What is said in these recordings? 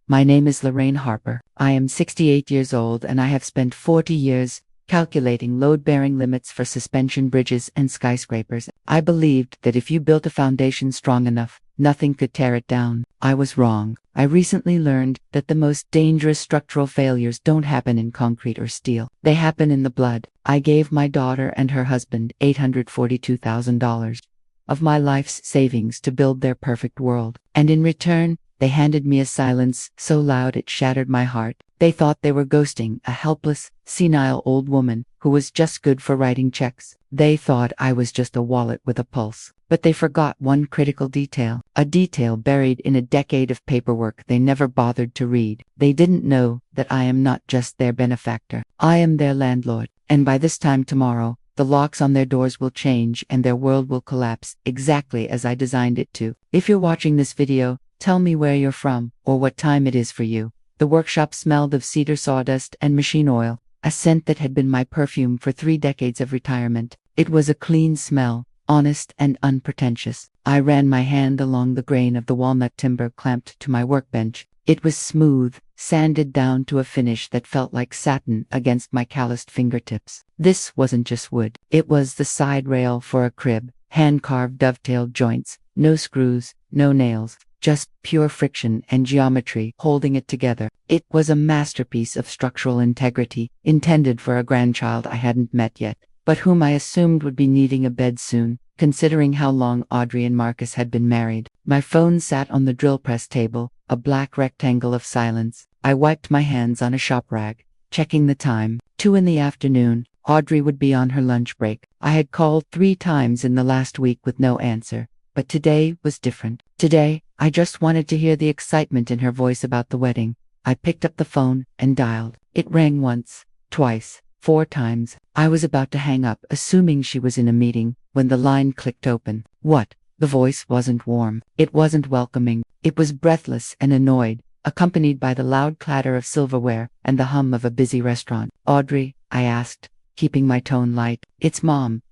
My name is Lorraine Harper. I am 68 years old and I have spent 40 years calculating load-bearing limits for suspension bridges and skyscrapers. I believed that if you built a foundation strong enough, nothing could tear it down. I was wrong. I recently learned that the most dangerous structural failures don't happen in concrete or steel. They happen in the blood. I gave my daughter and her husband $842,000 of my life's savings to build their perfect world. And in return, they handed me a silence so loud it shattered my heart. They thought they were ghosting a helpless, senile old woman who was just good for writing checks. They thought I was just a wallet with a pulse. But they forgot one critical detail, a detail buried in a decade of paperwork they never bothered to read. They didn't know that I am not just their benefactor. I am their landlord. And by this time tomorrow, the locks on their doors will change and their world will collapse exactly as I designed it to. If you're watching this video, tell me where you're from or what time it is for you. The workshop smelled of cedar sawdust and machine oil, a scent that had been my perfume for 3 decades of retirement. It was a clean smell, honest and unpretentious. I ran my hand along the grain of the walnut timber clamped to my workbench. It was smooth, sanded down to a finish that felt like satin against my calloused fingertips. This wasn't just wood. It was the side rail for a crib, hand-carved dovetailed joints, no screws, no nails, just pure friction and geometry holding it together. It was a masterpiece of structural integrity, intended for a grandchild I hadn't met yet, but whom I assumed would be needing a bed soon, considering how long Audrey and Marcus had been married. My phone sat on the drill press table, a black rectangle of silence. I wiped my hands on a shop rag, checking the time. 2 in the afternoon. Audrey would be on her lunch break. I had called 3 times in the last week with no answer. But today was different. Today, I just wanted to hear the excitement in her voice about the wedding. I picked up the phone and dialed. It rang once, twice, 4 times. I was about to hang up, assuming she was in a meeting, when the line clicked open. What? The voice wasn't warm. It wasn't welcoming. It was breathless and annoyed, accompanied by the loud clatter of silverware and the hum of a busy restaurant. Audrey, I asked, keeping my tone light. It's Mom.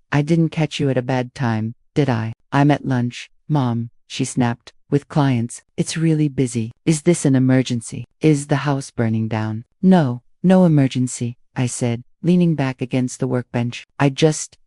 I didn't catch you at a bad time, did I? I'm at lunch, Mom, she snapped, with clients. It's really busy. Is this an emergency? Is the house burning down? No emergency, I said, leaning back against the workbench. I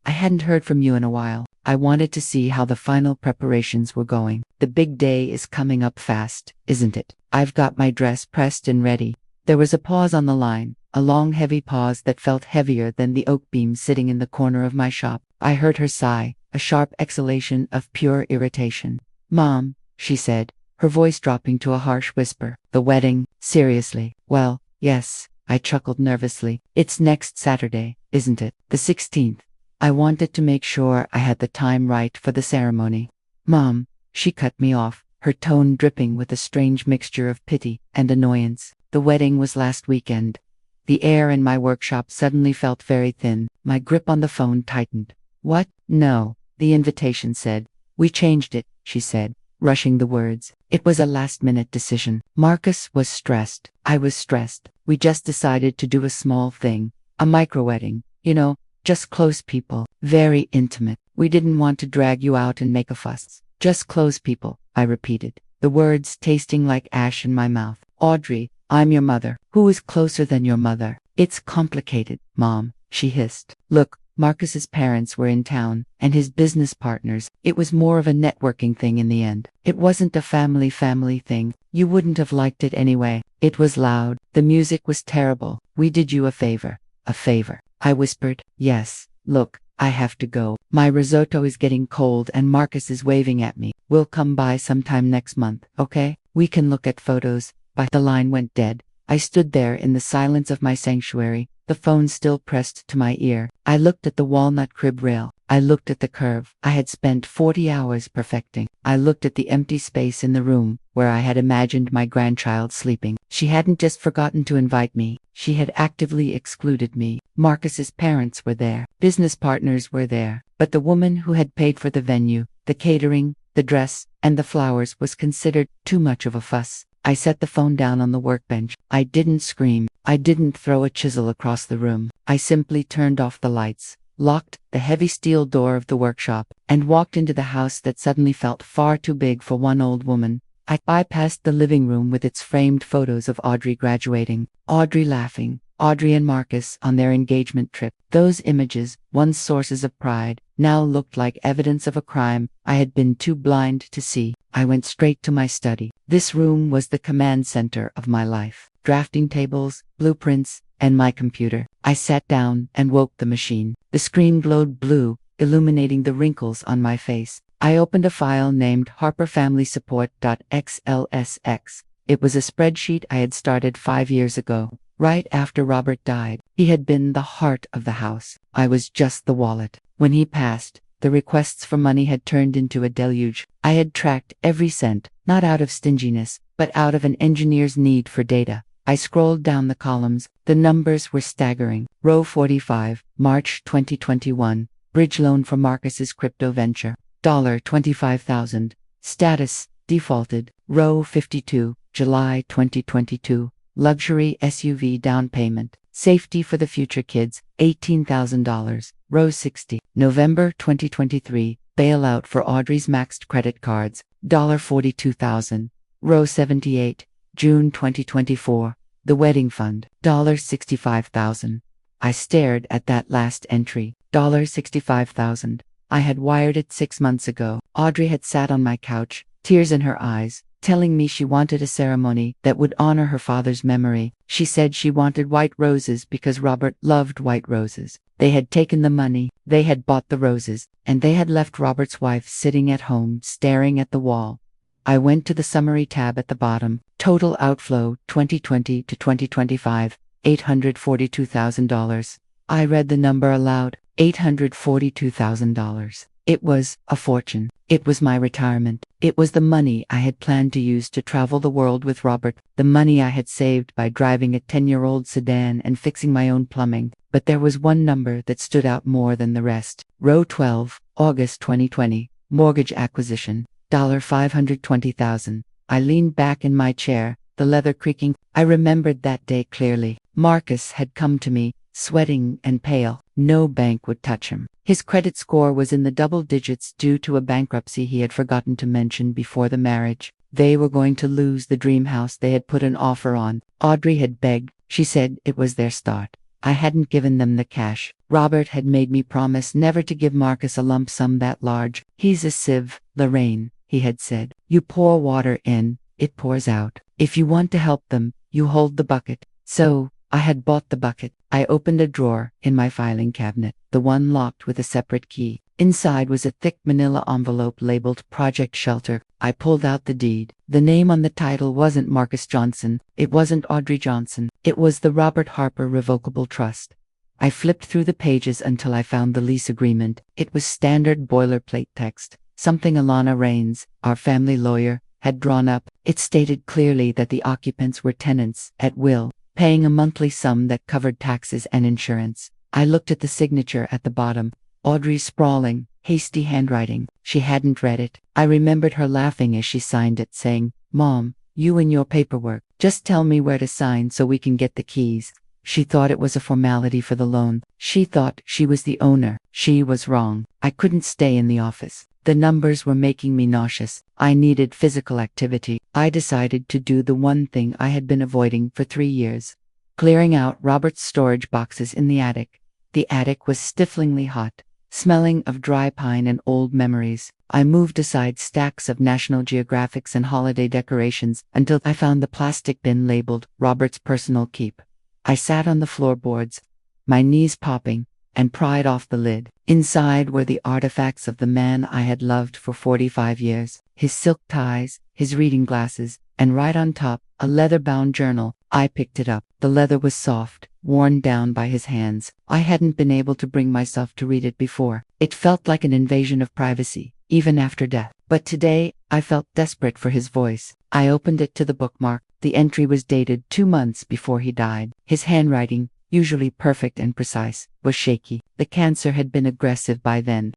hadn't heard from you in a while. I wanted to see how the final preparations were going. The big day is coming up fast, isn't it? I've got my dress pressed and ready. There was a pause on the line, a long heavy pause that felt heavier than the oak beam sitting in the corner of my shop. I heard her sigh, a sharp exhalation of pure irritation. Mom, she said, her voice dropping to a harsh whisper. The wedding? Seriously? Well, yes, I chuckled nervously. It's next Saturday, isn't it? The 16th. I wanted to make sure I had the time right for the ceremony. Mom, she cut me off, her tone dripping with a strange mixture of pity and annoyance. The wedding was last weekend. The air in my workshop suddenly felt very thin. My grip on the phone tightened. What? No, the invitation said. We changed it, she said, rushing the words. It was a last-minute decision. Marcus was stressed. I was stressed. We just decided to do a small thing. A micro-wedding. You know, just close people. Very intimate. We didn't want to drag you out and make a fuss. Just close people, I repeated, the words tasting like ash in my mouth. Audrey, I'm your mother. Who is closer than your mother? It's complicated, Mom, she hissed. Look, Marcus's parents were in town, and his business partners. It was more of a networking thing in the end. It wasn't a family thing. You wouldn't have liked it anyway. It was loud. The music was terrible. We did you a favor. A favor. I whispered. Yes. Look, I have to go. My risotto is getting cold and Marcus is waving at me. We'll come by sometime next month, okay? We can look at photos. But the line went dead. I stood there in the silence of my sanctuary, the phone still pressed to my ear. I looked at the walnut crib rail. I looked at the curve I had spent 40 hours perfecting. I looked at the empty space in the room where I had imagined my grandchild sleeping. She hadn't just forgotten to invite me. She had actively excluded me. Marcus's parents were there. Business partners were there. But the woman who had paid for the venue, the catering, the dress, and the flowers was considered too much of a fuss. I set the phone down on the workbench. I didn't scream. I didn't throw a chisel across the room. I simply turned off the lights, locked the heavy steel door of the workshop, and walked into the house that suddenly felt far too big for one old woman. I bypassed the living room with its framed photos of Audrey graduating, Audrey laughing, Audrey and Marcus on their engagement trip. Those images, once sources of pride, now looked like evidence of a crime I had been too blind to see. I went straight to my study. This room was the command center of my life. Drafting tables, blueprints, and my computer. I sat down and woke the machine. The screen glowed blue, illuminating the wrinkles on my face. I opened a file named harperfamilysupport.xlsx. It was a spreadsheet I had started 5 years ago, right after Robert died. He had been the heart of the house. I was just the wallet. When he passed, the requests for money had turned into a deluge. I had tracked every cent, not out of stinginess, but out of an engineer's need for data. I scrolled down the columns. The numbers were staggering. Row 45, March 2021. Bridge loan for Marcus's crypto venture. $25,000. Status, defaulted. Row 52, July 2022. Luxury SUV down payment. Safety for the future kids, $18,000. Row 60, November 2023. Bailout for Audrey's maxed credit cards, $42,000. Row 78, June 2024. The wedding fund, $65,000. I stared at that last entry, $65,000. I had wired it 6 months ago. Audrey had sat on my couch, tears in her eyes, telling me she wanted a ceremony that would honor her father's memory. She said she wanted white roses because Robert loved white roses. They had taken the money, they had bought the roses, and they had left Robert's wife sitting at home staring at the wall. I went to the summary tab at the bottom. Total outflow 2020 to 2025, $842,000. I read the number aloud, $842,000. It was a fortune. It was my retirement. It was the money I had planned to use to travel the world with Robert, the money I had saved by driving a 10-year-old sedan and fixing my own plumbing. But there was one number that stood out more than the rest. Row 12, August 2020. Mortgage acquisition, $520,000. I leaned back in my chair, the leather creaking. I remembered that day clearly. Marcus had come to me, sweating and pale. No bank would touch him. His credit score was in the double digits due to a bankruptcy he had forgotten to mention before the marriage. They were going to lose the dream house they had put an offer on. Audrey had begged. She said it was their start. I hadn't given them the cash. Robert had made me promise never to give Marcus a lump sum that large. He's a sieve, Lorraine, he had said. You pour water in, it pours out. If you want to help them, you hold the bucket. So, I had bought the bucket. I opened a drawer in my filing cabinet, the one locked with a separate key. Inside was a thick manila envelope labeled Project Shelter. I pulled out the deed. The name on the title wasn't Marcus Johnson. It wasn't Audrey Johnson. It was the Robert Harper Revocable Trust. I flipped through the pages until I found the lease agreement. It was standard boilerplate text, something Alana Raines, our family lawyer, had drawn up. It stated clearly that the occupants were tenants at will, paying a monthly sum that covered taxes and insurance. I looked at the signature at the bottom. Audrey's sprawling, hasty handwriting. She hadn't read it. I remembered her laughing as she signed it, saying, "Mom, you and your paperwork. Just tell me where to sign so we can get the keys." She thought it was a formality for the loan. She thought she was the owner. She was wrong. I couldn't stay in the office. The numbers were making me nauseous. I needed physical activity. I decided to do the one thing I had been avoiding for 3 years. Clearing out Robert's storage boxes in the attic. The attic was stiflingly hot, smelling of dry pine and old memories. I moved aside stacks of National Geographics and holiday decorations until I found the plastic bin labeled Robert's Personal Keep. I sat on the floorboards, my knees popping, and pried off the lid. Inside were the artifacts of the man I had loved for 45 years. His silk ties, his reading glasses, and right on top, a leather-bound journal. I picked it up. The leather was soft, worn down by his hands. I hadn't been able to bring myself to read it before. It felt like an invasion of privacy, even after death. But today, I felt desperate for his voice. I opened it to the bookmark. The entry was dated 2 months before he died. His handwriting, usually perfect and precise, was shaky. The cancer had been aggressive by then.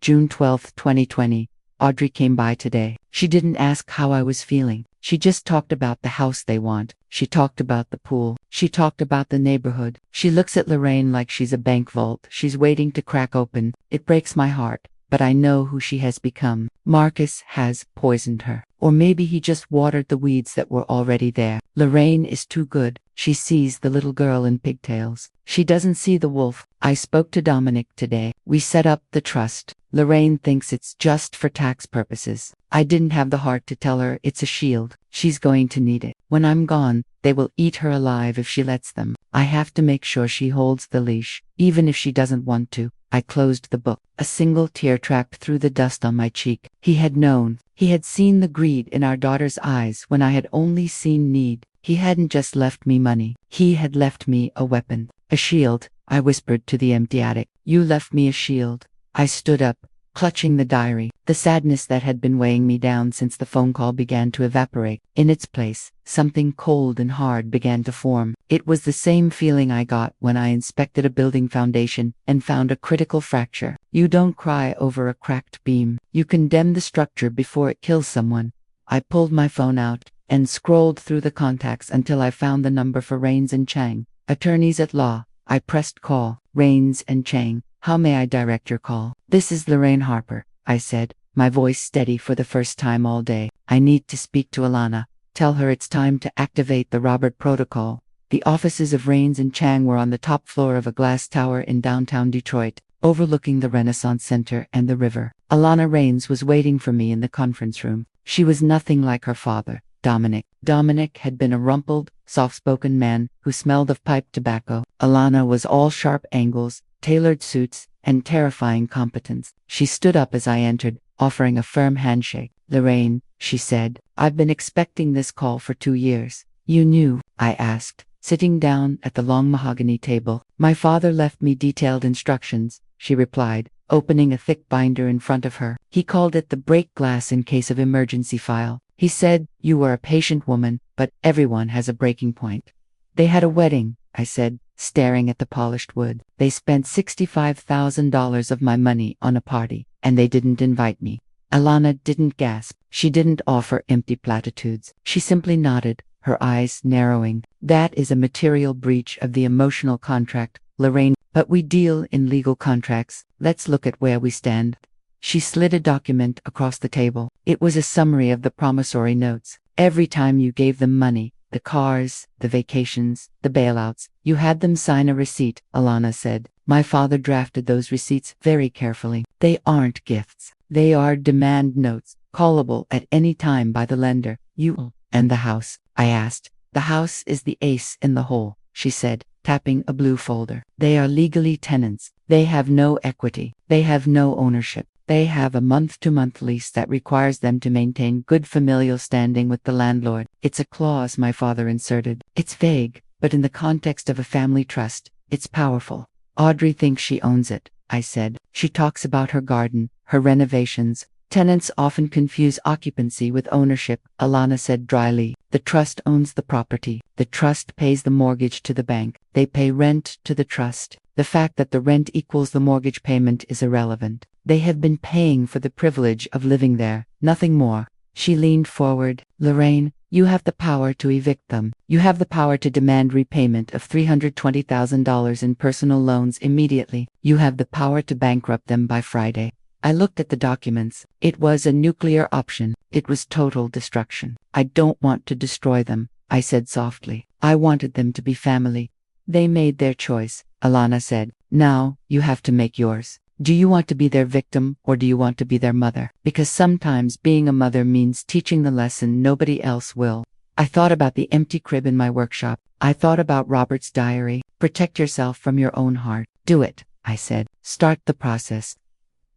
June 12, 2020. Audrey came by today. She didn't ask how I was feeling. She just talked about the house they want. She talked about the pool. She talked about the neighborhood. She looks at Lorraine like she's a bank vault she's waiting to crack open. It breaks my heart. but I know who she has become. Marcus has poisoned her. Or maybe he just watered the weeds that were already there. Lorraine is too good. She sees the little girl in pigtails. She doesn't see the wolf. I spoke to Dominic today. We set up the trust. Lorraine thinks it's just for tax purposes. I didn't have the heart to tell her it's a shield. She's going to need it. When I'm gone, they will eat her alive if she lets them. I have to make sure she holds the leash, even if she doesn't want to. I closed the book. A single tear tracked through the dust on my cheek. He had known. He had seen the greed in our daughter's eyes when I had only seen need. He hadn't just left me money. He had left me a weapon. A shield, I whispered to the empty attic. You left me a shield. I stood up, clutching the diary. The sadness that had been weighing me down since the phone call began to evaporate. In its place, something cold and hard began to form. It was the same feeling I got when I inspected a building foundation and found a critical fracture. You don't cry over a cracked beam. You condemn the structure before it kills someone. I pulled my phone out and scrolled through the contacts until I found the number for Rains and Chang, attorneys at law. I pressed call. Rains and Chang, how may I direct your call? This is Lorraine Harper, I said, my voice steady for the first time all day. I need to speak to Alana. Tell her it's time to activate the Robert Protocol. The offices of Rains and Chang were on the top floor of a glass tower in downtown Detroit, overlooking the Renaissance Center and the river. Alana Rains was waiting for me in the conference room. She was nothing like her father, Dominic. Dominic had been a rumpled, soft-spoken man who smelled of pipe tobacco. Alana was all sharp angles, tailored suits, and terrifying competence. She stood up as I entered, offering a firm handshake. Lorraine, she said, I've been expecting this call for 2 years. You knew? I asked, sitting down at the long mahogany table. My father left me detailed instructions, she replied, opening a thick binder in front of her. He called it the break glass in case of emergency file. He said, you were a patient woman, but everyone has a breaking point. They had a wedding, I said, staring at the polished wood. They spent $65,000 of my money on a party, and they didn't invite me. Alana didn't gasp. She didn't offer empty platitudes. She simply nodded, her eyes narrowing. That is a material breach of the emotional contract, Lorraine, but we deal in legal contracts. Let's look at where we stand. She slid a document across the table. It was a summary of the promissory notes. Every time you gave them money, the cars, the vacations, the bailouts, you had them sign a receipt, Alana said. My father drafted those receipts very carefully. They aren't gifts. They are demand notes, callable at any time by the lender. You and the house, I asked. The house is the ace in the hole, she said, tapping a blue folder. They are legally tenants. They have no equity. They have no ownership. They have a month-to-month lease that requires them to maintain good familial standing with the landlord. It's a clause my father inserted. It's vague, but in the context of a family trust, it's powerful. Audrey thinks she owns it, I said. She talks about her garden, her renovations. Tenants often confuse occupancy with ownership, Alana said dryly. The trust owns the property. The trust pays the mortgage to the bank. They pay rent to the trust. The fact that the rent equals the mortgage payment is irrelevant. They have been paying for the privilege of living there, nothing more. She leaned forward. Lorraine, you have the power to evict them. You have the power to demand repayment of $320,000 in personal loans immediately. You have the power to bankrupt them by Friday. I looked at the documents. It was a nuclear option. It was total destruction. I don't want to destroy them, I said softly. I wanted them to be family. They made their choice, Alana said. Now, you have to make yours. Do you want to be their victim, or do you want to be their mother? Because sometimes being a mother means teaching the lesson nobody else will. I thought about the empty crib in my workshop. I thought about Robert's diary. Protect yourself from your own heart. Do it, I said. Start the process.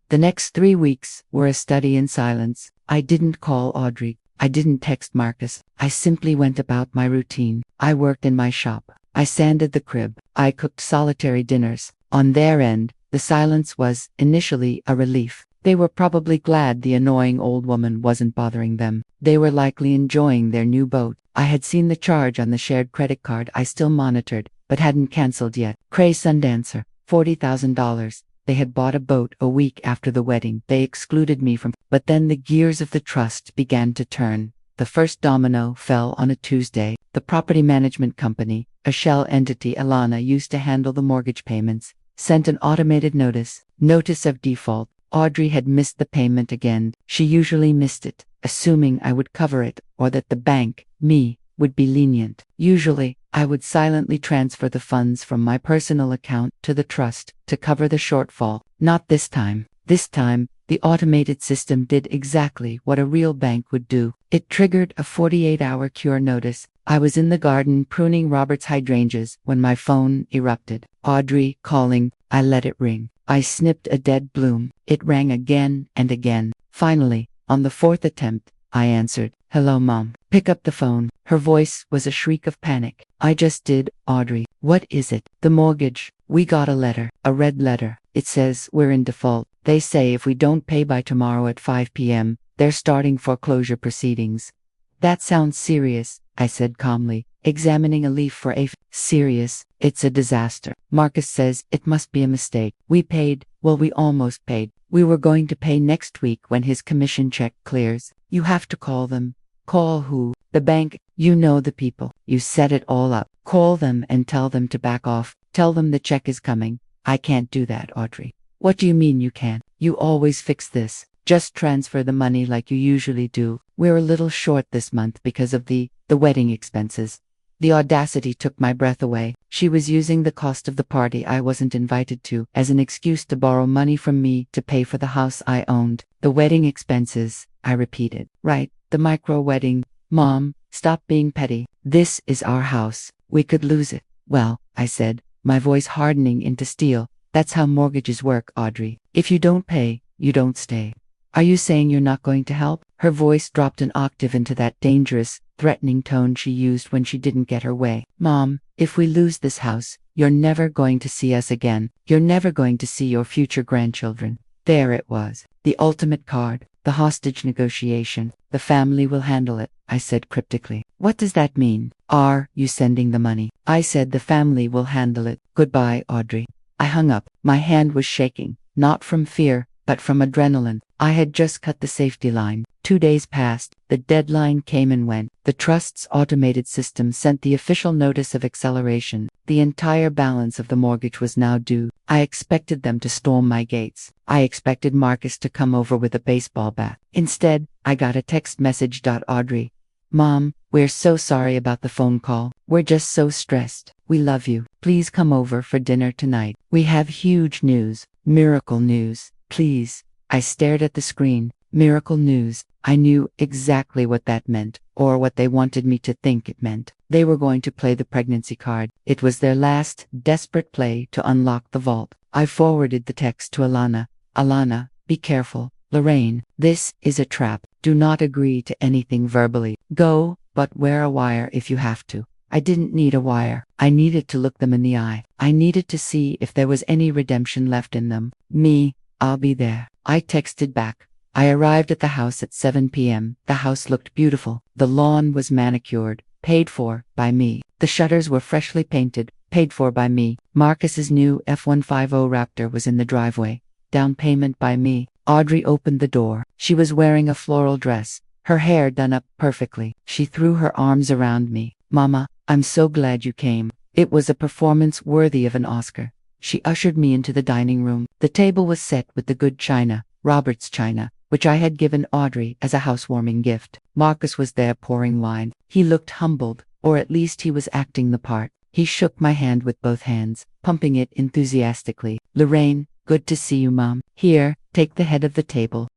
The next 3 weeks were a study in silence. I didn't call Audrey. I didn't text Marcus. I simply went about my routine. I worked in my shop. I sanded the crib. I cooked solitary dinners. On their end, the silence was, initially, a relief. They were probably glad the annoying old woman wasn't bothering them. They were likely enjoying their new boat. I had seen the charge on the shared credit card I still monitored, but hadn't canceled yet. Cray Sundancer, $40,000. They had bought a boat a week after the wedding. They excluded me from... But then the gears of the trust began to turn. The first domino fell on a Tuesday. The property management company, a shell entity Alana used to handle the mortgage payments, sent an automated notice of default, Audrey had missed the payment again. She usually missed it, assuming I would cover it, or that the bank, me, would be lenient. Usually, I would silently transfer the funds from my personal account to the trust to cover the shortfall. Not this time. This time, the automated system did exactly what a real bank would do. It triggered a 48-hour cure notice. I was in the garden pruning Robert's hydrangeas when my phone erupted. Audrey calling. I let it ring. I snipped a dead bloom. It rang again and again. Finally, on the fourth attempt, I answered. Hello, Mom. Pick up the phone. Her voice was a shriek of panic. I just did, Audrey. What is it? The mortgage. We got a letter. A red letter. It says we're in default. They say if we don't pay by tomorrow at 5 p.m., they're starting foreclosure proceedings. That sounds serious, I said calmly, examining a leaf for a serious. It's a disaster. Marcus says it must be a mistake. We paid. Well, we almost paid. We were going to pay next week when his commission check clears. You have to call them. Call who? The bank. You know the people. You set it all up. Call them and tell them to back off. Tell them the check is coming. I can't do that, Audrey. What do you mean you can't? You always fix this. Just transfer the money like you usually do. We're a little short this month because of the wedding expenses. The audacity took my breath away. She was using the cost of the party I wasn't invited to as an excuse to borrow money from me to pay for the house I owned. The wedding expenses, I repeated. Right, the micro-wedding. Mom, stop being petty. This is our house. We could lose it. Well, I said, my voice hardening into steel. That's how mortgages work, Audrey. If you don't pay, you don't stay. Are you saying you're not going to help? Her voice dropped an octave into that dangerous, threatening tone she used when she didn't get her way. Mom, if we lose this house, you're never going to see us again. You're never going to see your future grandchildren. There it was. The ultimate card. The hostage negotiation. The family will handle it, I said cryptically. What does that mean? Are you sending the money? I said the family will handle it. Goodbye, Audrey. I hung up. My hand was shaking, not from fear, but from adrenaline. I had just cut the safety line. 2 days passed. The deadline came and went. The trust's automated system sent the official notice of acceleration. The entire balance of the mortgage was now due. I expected them to storm my gates. I expected Marcus to come over with a baseball bat. Instead, I got a text message. Audrey. Mom, we're so sorry about the phone call. We're just so stressed. We love you. Please come over for dinner tonight. We have huge news. Miracle news. Please. I stared at the screen. Miracle news. I knew exactly what that meant, or what they wanted me to think it meant. They were going to play the pregnancy card. It was their last, desperate play to unlock the vault. I forwarded the text to Alana. Alana, be careful. Lorraine, this is a trap. Do not agree to anything verbally. Go, but wear a wire if you have to. I didn't need a wire. I needed to look them in the eye. I needed to see if there was any redemption left in them. Me, I'll be there. I texted back. I arrived at the house at 7 p.m. The house looked beautiful. The lawn was manicured, paid for by me. The shutters were freshly painted, paid for by me. Marcus's new F-150 Raptor was in the driveway. Down payment by me. Audrey opened the door. She was wearing a floral dress, her hair done up perfectly. She threw her arms around me. Mama, I'm so glad you came. It was a performance worthy of an Oscar. She ushered me into the dining room. The table was set with the good china, Robert's china, which I had given Audrey as a housewarming gift. Marcus was there pouring wine. He looked humbled, or at least he was acting the part. He shook my hand with both hands, pumping it enthusiastically. Lorraine, good to see you, Mom. Here, take the head of the table.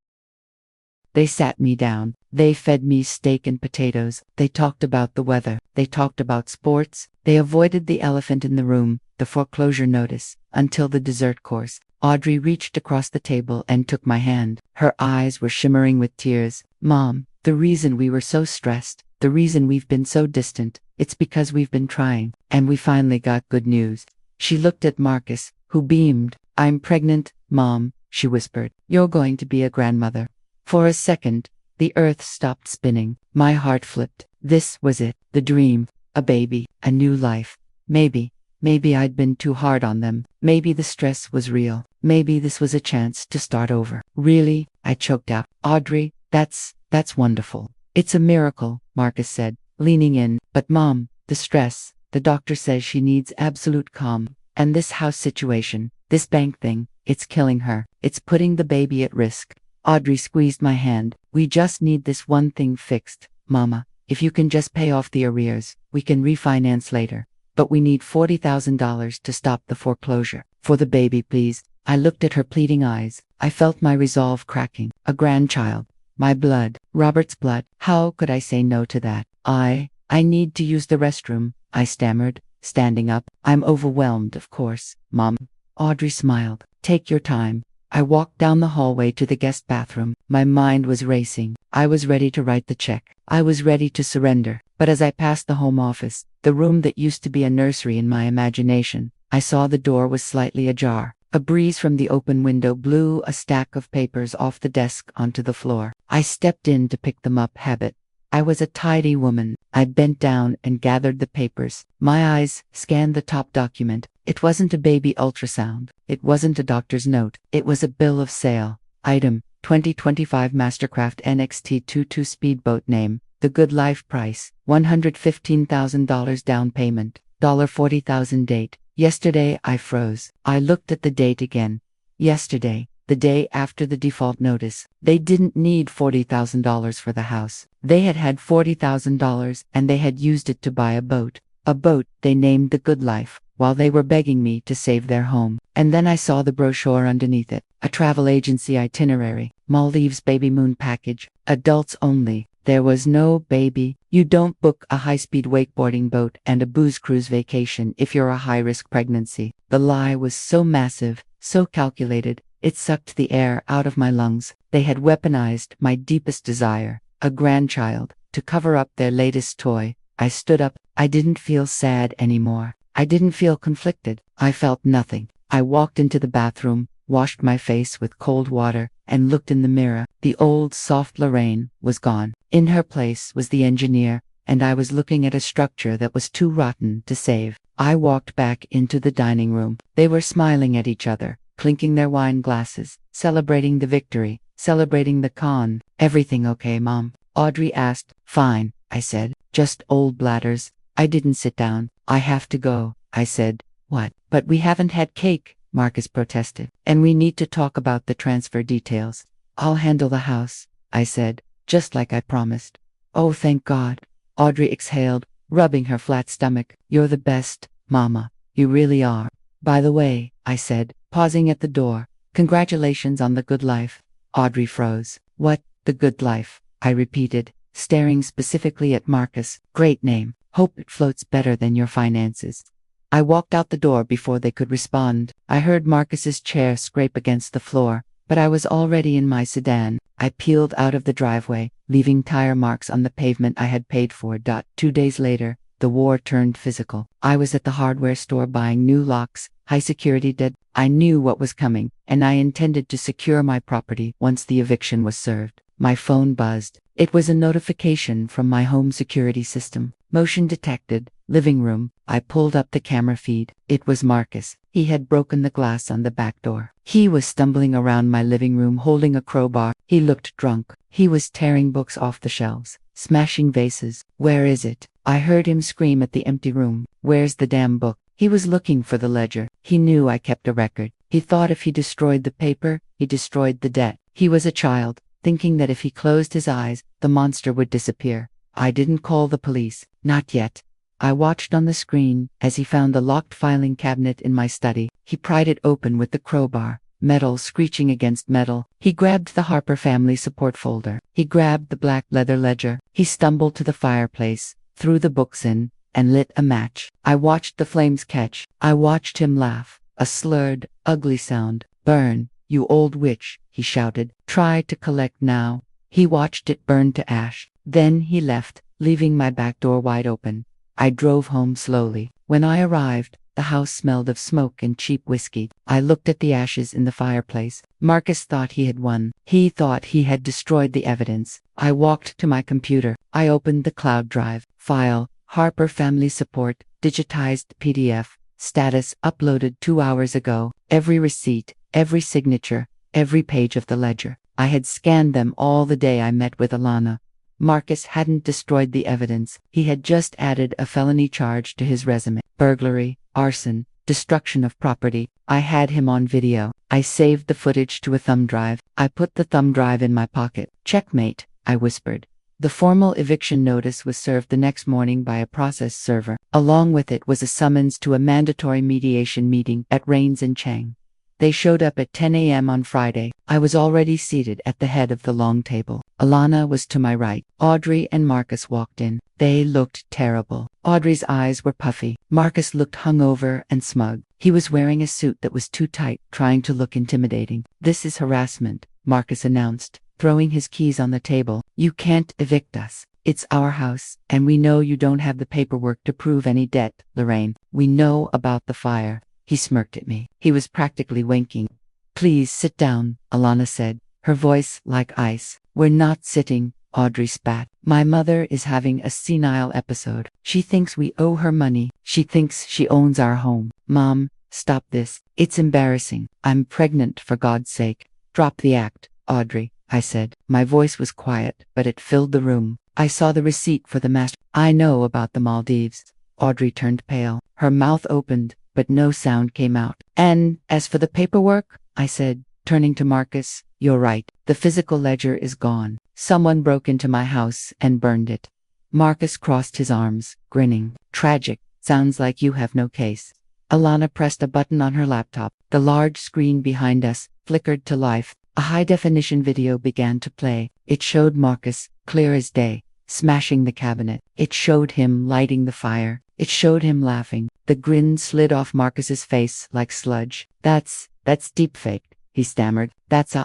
They sat me down. They fed me steak and potatoes. They talked about the weather. They talked about sports. They avoided the elephant in the room, the foreclosure notice, until the dessert course. Audrey reached across the table and took my hand. Her eyes were shimmering with tears. Mom, the reason we were so stressed, the reason we've been so distant, it's because we've been trying, and we finally got good news. She looked at Marcus, who beamed. I'm pregnant, Mom, she whispered. You're going to be a grandmother. For a second, the earth stopped spinning. My heart flipped. This was it, the dream. A baby, a new life. Maybe I'd been too hard on them. Maybe the stress was real. Maybe this was a chance to start over. Really? I choked out. Audrey, that's wonderful. It's a miracle, Marcus said, leaning in. But Mom, the stress, the doctor says she needs absolute calm. And this house situation, this bank thing, It's killing her. It's putting the baby at risk. Audrey squeezed my hand. We just need this one thing fixed, Mama. If you can just pay off the arrears, we can refinance later. But we need $40,000 to stop the foreclosure. For the baby, please. I looked at her pleading eyes. I felt my resolve cracking. A grandchild. My blood. Robert's blood. How could I say no to that? I need to use the restroom, I stammered, standing up. I'm overwhelmed, of course, Mom. Audrey smiled. Take your time. I walked down the hallway to the guest bathroom. My mind was racing. I was ready to write the check. I was ready to surrender. But as I passed the home office, the room that used to be a nursery in my imagination, I saw the door was slightly ajar. A breeze from the open window blew a stack of papers off the desk onto the floor. I stepped in to pick them up. Habit. I was a tidy woman. I bent down and gathered the papers. My eyes scanned the top document. It wasn't a baby ultrasound. It wasn't a doctor's note. It was a bill of sale. Item, 2025 Mastercraft NXT-22 speedboat name. The Good Life price, $115,000 down payment, $40,000 date. Yesterday I froze. I looked at the date again. Yesterday, the day after the default notice. They didn't need $40,000 for the house. They had had $40,000 and they had used it to buy a boat. A boat they named the Good Life, while they were begging me to save their home. And then I saw the brochure underneath it. A travel agency itinerary, Maldives baby moon package, adults only. There was no baby. You don't book a high-speed wakeboarding boat and a booze cruise vacation if you're a high-risk pregnancy. The lie was so massive, so calculated, it sucked the air out of my lungs. They had weaponized my deepest desire, a grandchild, to cover up their latest toy. I stood up. I didn't feel sad anymore. I didn't feel conflicted. I felt nothing. I walked into the bathroom, washed my face with cold water, and looked in the mirror. The old, soft Lorraine was gone. In her place was the engineer, and I was looking at a structure that was too rotten to save. I walked back into the dining room. They were smiling at each other, clinking their wine glasses, celebrating the victory, celebrating the con. Everything okay, Mom? Audrey asked. Fine, I said. Just old bladders. I didn't sit down. I have to go, I said. What? But we haven't had cake, Marcus protested. And we need to talk about the transfer details. I'll handle the house, I said, just like I promised. Oh, thank God. Audrey exhaled, rubbing her flat stomach. You're the best, Mama. You really are. By the way, I said, pausing at the door, congratulations on the Good Life. Audrey froze. What, the Good Life? I repeated, staring specifically at Marcus. Great name. Hope it floats better than your finances. I walked out the door before they could respond. I heard Marcus's chair scrape against the floor, but I was already in my sedan. I peeled out of the driveway, leaving tire marks on the pavement I had paid for. 2 days later, the war turned physical. I was at the hardware store buying new locks, high security dead. I knew what was coming, and I intended to secure my property once the eviction was served. My phone buzzed. It was a notification from my home security system. Motion detected. Living room. I pulled up the camera feed. It was Marcus. He had broken the glass on the back door. He was stumbling around my living room holding a crowbar. He looked drunk. He was tearing books off the shelves, smashing vases. Where is it? I heard him scream at the empty room. Where's the damn book? He was looking for the ledger. He knew I kept a record. He thought if he destroyed the paper, he destroyed the debt. He was a child, thinking that if he closed his eyes, the monster would disappear. I didn't call the police. Not yet. I watched on the screen as he found the locked filing cabinet in my study. He pried it open with the crowbar, metal screeching against metal. He grabbed the Harper family support folder. He grabbed the black leather ledger. He stumbled to the fireplace, threw the books in, and lit a match. I watched the flames catch. I watched him laugh. A slurred, ugly sound. Burn, you old witch, he shouted. Try to collect now. He watched it burn to ash. Then he left, leaving my back door wide open. I drove home slowly. When I arrived, the house smelled of smoke and cheap whiskey. I looked at the ashes in the fireplace. Marcus thought he had won. He thought he had destroyed the evidence. I walked to my computer. I opened the cloud drive. File, Harper Family Support, digitized PDF, status uploaded 2 hours ago. Every receipt, every signature, every page of the ledger. I had scanned them all the day I met with Alana. Marcus hadn't destroyed the evidence. He had just added a felony charge to his resume. Burglary, arson, destruction of property. I had him on video. I saved the footage to a thumb drive. I put the thumb drive in my pocket. Checkmate, I whispered. The formal eviction notice was served the next morning by a process server. Along with it was a summons to a mandatory mediation meeting at Rains and Chang. They showed up at 10 a.m. on Friday. I was already seated at the head of the long table. Alana was to my right. Audrey and Marcus walked in. They looked terrible. Audrey's eyes were puffy. Marcus looked hungover and smug. He was wearing a suit that was too tight, trying to look intimidating. "This is harassment," Marcus announced, throwing his keys on the table. "You can't evict us. It's our house, and we know you don't have the paperwork to prove any debt, Lorraine. We know about the fire." He smirked at me. He was practically winking. "Please sit down," Alana said, her voice like ice. "We're not sitting," Audrey spat. "My mother is having a senile episode. She thinks we owe her money. She thinks she owns our home. Mom, stop this. It's embarrassing. I'm pregnant, for God's sake." "Drop the act, Audrey," I said. My voice was quiet, but it filled the room. "I saw the receipt for the master. I know about the Maldives." Audrey turned pale. Her mouth opened, but no sound came out. "And as for the paperwork," I said, turning to Marcus, "you're right. The physical ledger is gone. Someone broke into my house and burned it." Marcus crossed his arms, grinning. "Tragic. Sounds like you have no case." Alana pressed a button on her laptop. The large screen behind us flickered to life. A high-definition video began to play. It showed Marcus, clear as day, smashing the cabinet. It showed him lighting the fire. It showed him laughing. The grin slid off Marcus's face like sludge. That's deepfake," he stammered. "That's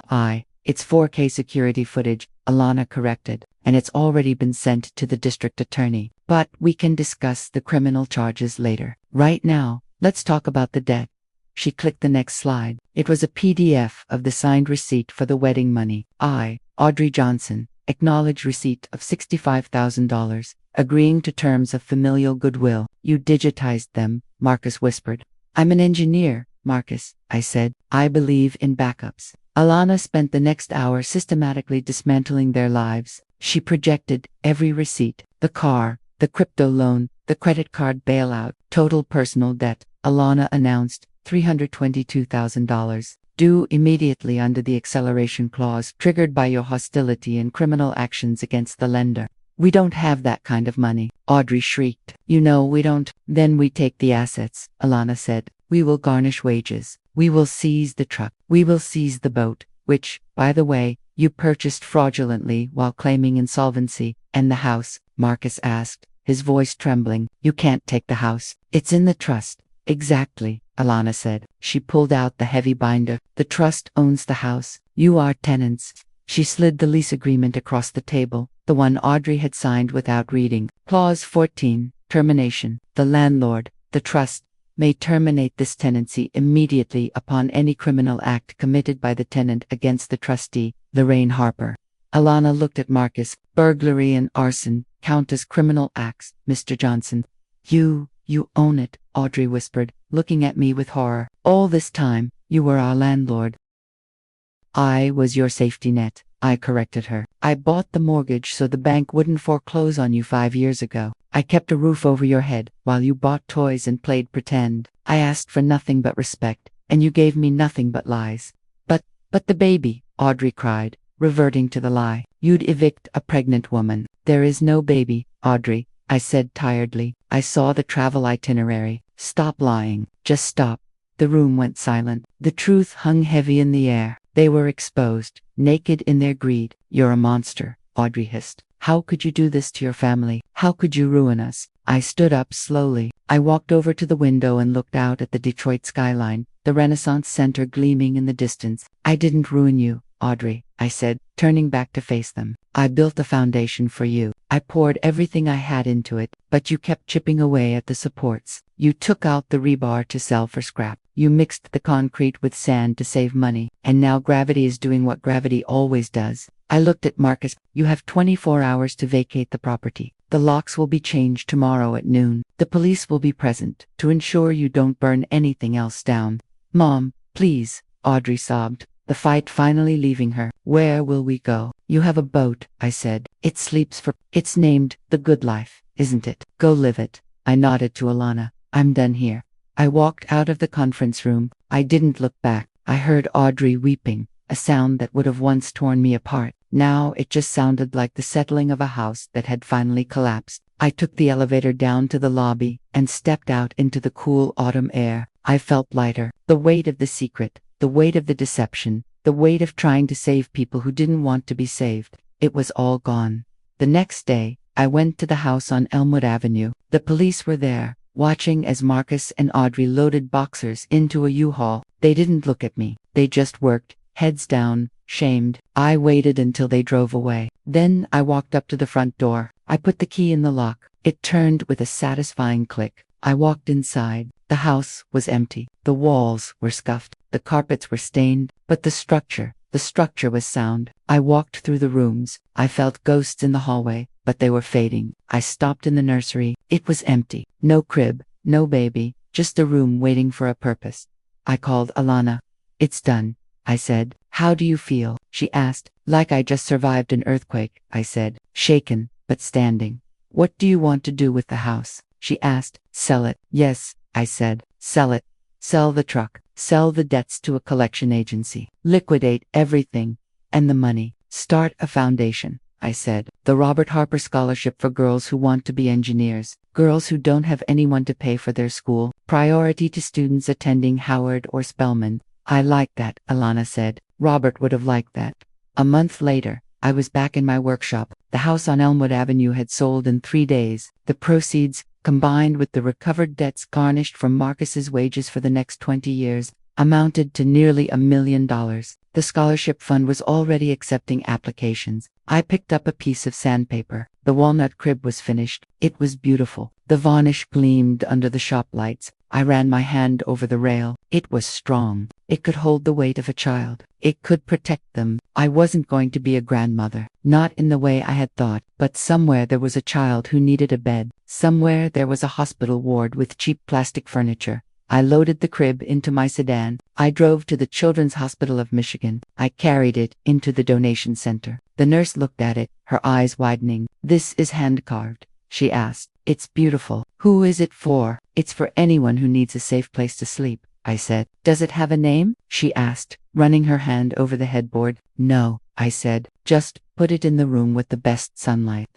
It's 4K security footage," Alana corrected, "and it's already been sent to the district attorney. But we can discuss the criminal charges later. Right now, let's talk about the debt." She clicked the next slide. It was a PDF of the signed receipt for the wedding money. "I, Audrey Johnson, acknowledge receipt of $65,000. Agreeing to terms of familial goodwill." "You digitized them," Marcus whispered. "I'm an engineer, Marcus," I said. "I believe in backups." Alana spent the next hour systematically dismantling their lives. She projected every receipt: the car, the crypto loan, the credit card bailout, total personal debt. Alana announced $322,000. "Due immediately under the acceleration clause triggered by your hostility and criminal actions against the lender." "We don't have that kind of money," Audrey shrieked. "You know we don't." "Then we take the assets," Alana said. "We will garnish wages. We will seize the truck. We will seize the boat, which, by the way, you purchased fraudulently while claiming insolvency." "And the house?" Marcus asked, his voice trembling. "You can't take the house. It's in the trust." "Exactly," Alana said. She pulled out the heavy binder. "The trust owns the house. You are tenants." She slid the lease agreement across the table, the one Audrey had signed without reading. "Clause 14, termination. The landlord, the trust, may terminate this tenancy immediately upon any criminal act committed by the tenant against the trustee, Lorraine Harper." Alana looked at Marcus. "Burglary and arson count as criminal acts, Mr. Johnson." You own it," Audrey whispered, looking at me with horror. "All this time, you were our landlord." "I was your safety net," I corrected her. "I bought the mortgage so the bank wouldn't foreclose on you 5 years ago. I kept a roof over your head while you bought toys and played pretend. I asked for nothing but respect, and you gave me nothing but lies." But the baby," Audrey cried, reverting to the lie. "You'd evict a pregnant woman." "There is no baby, Audrey," I said tiredly. "I saw the travel itinerary. Stop lying. Just stop." The room went silent. The truth hung heavy in the air. They were exposed, naked in their greed. "You're a monster," Audrey hissed. "How could you do this to your family? How could you ruin us?" I stood up slowly. I walked over to the window and looked out at the Detroit skyline, the Renaissance Center gleaming in the distance. "I didn't ruin you, Audrey," I said, turning back to face them. "I built a foundation for you. I poured everything I had into it, but you kept chipping away at the supports. You took out the rebar to sell for scrap. You mixed the concrete with sand to save money, and now gravity is doing what gravity always does." I looked at Marcus. "You have 24 hours to vacate the property. The locks will be changed tomorrow at noon. The police will be present to ensure you don't burn anything else down." "Mom, please," Audrey sobbed, the fight finally leaving her. "Where will we go?" "You have a boat," I said. It's named The Good Life, isn't it? Go live it." I nodded to Alana. "I'm done here. I walked out of the conference room. I didn't look back. I heard Audrey weeping, a sound that would have once torn me apart. Now it just sounded like the settling of a house that had finally collapsed. I took the elevator down to the lobby and stepped out into the cool autumn air. I felt lighter. The weight of the secret, the weight of the deception, the weight of trying to save people who didn't want to be saved. It was all gone. The next day, I went to the house on Elmwood Avenue. The police were there, watching as Marcus and Audrey loaded boxers into a U-Haul. They didn't look at me. They just worked, heads down, shamed. I waited until they drove away. Then I walked up to the front door. I put the key in the lock. It turned with a satisfying click. I walked inside. The house was empty. The walls were scuffed. The carpets were stained, but the structure was sound. I walked through the rooms. I felt ghosts in the hallway, but they were fading. I stopped in the nursery. It was empty. No crib, no baby, just a room waiting for a purpose. I called Alana. "It's done," I said. "How do you feel?" she asked. "Like I just survived an earthquake," I said, shaken, but standing. "What do you want to do with the house?" she asked. "Sell it." "Yes," I said. "Sell it. Sell the truck. Sell the debts to a collection agency. Liquidate everything. And the money. Start a foundation," I said. "The Robert Harper Scholarship for girls who want to be engineers. Girls who don't have anyone to pay for their school. Priority to students attending Howard or Spelman." "I like that," Alana said. "Robert would have liked that." A month later, I was back in my workshop. The house on Elmwood Avenue had sold in 3 days. The proceeds, combined with the recovered debts garnished from Marcus's wages for the next 20 years, amounted to nearly $1 million. The scholarship fund was already accepting applications. I picked up a piece of sandpaper. The walnut crib was finished. It was beautiful. The varnish gleamed under the shop lights. I ran my hand over the rail. It was strong. It could hold the weight of a child. It could protect them. I wasn't going to be a grandmother. Not in the way I had thought. But somewhere there was a child who needed a bed. Somewhere there was a hospital ward with cheap plastic furniture. I loaded the crib into my sedan. I drove to the Children's Hospital of Michigan. I carried it into the donation center. The nurse looked at it, her eyes widening. "This is hand-carved," she asked. "It's beautiful." "Who is it for?" "It's for anyone who needs a safe place to sleep," I said. "Does it have a name?" she asked, running her hand over the headboard. "No," I said. "Just put it in the room with the best sunlight."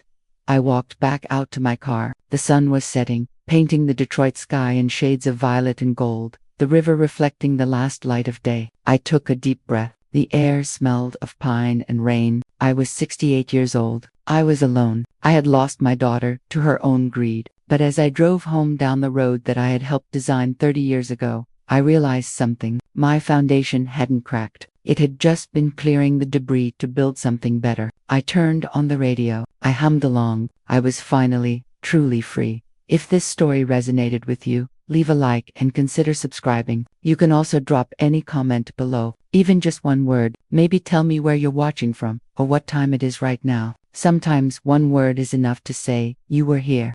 I walked back out to my car. The sun was setting, painting the Detroit sky in shades of violet and gold, the river reflecting the last light of day. I took a deep breath. The air smelled of pine and rain. I was 68 years old. I was alone. I had lost my daughter to her own greed. But as I drove home down the road that I had helped design 30 years ago, I realized something. My foundation hadn't cracked. It had just been clearing the debris to build something better. I turned on the radio. I hummed along. I was finally, truly free. If this story resonated with you, leave a like and consider subscribing. You can also drop any comment below, even just one word. Maybe tell me where you're watching from, or what time it is right now. Sometimes one word is enough to say, "You were here."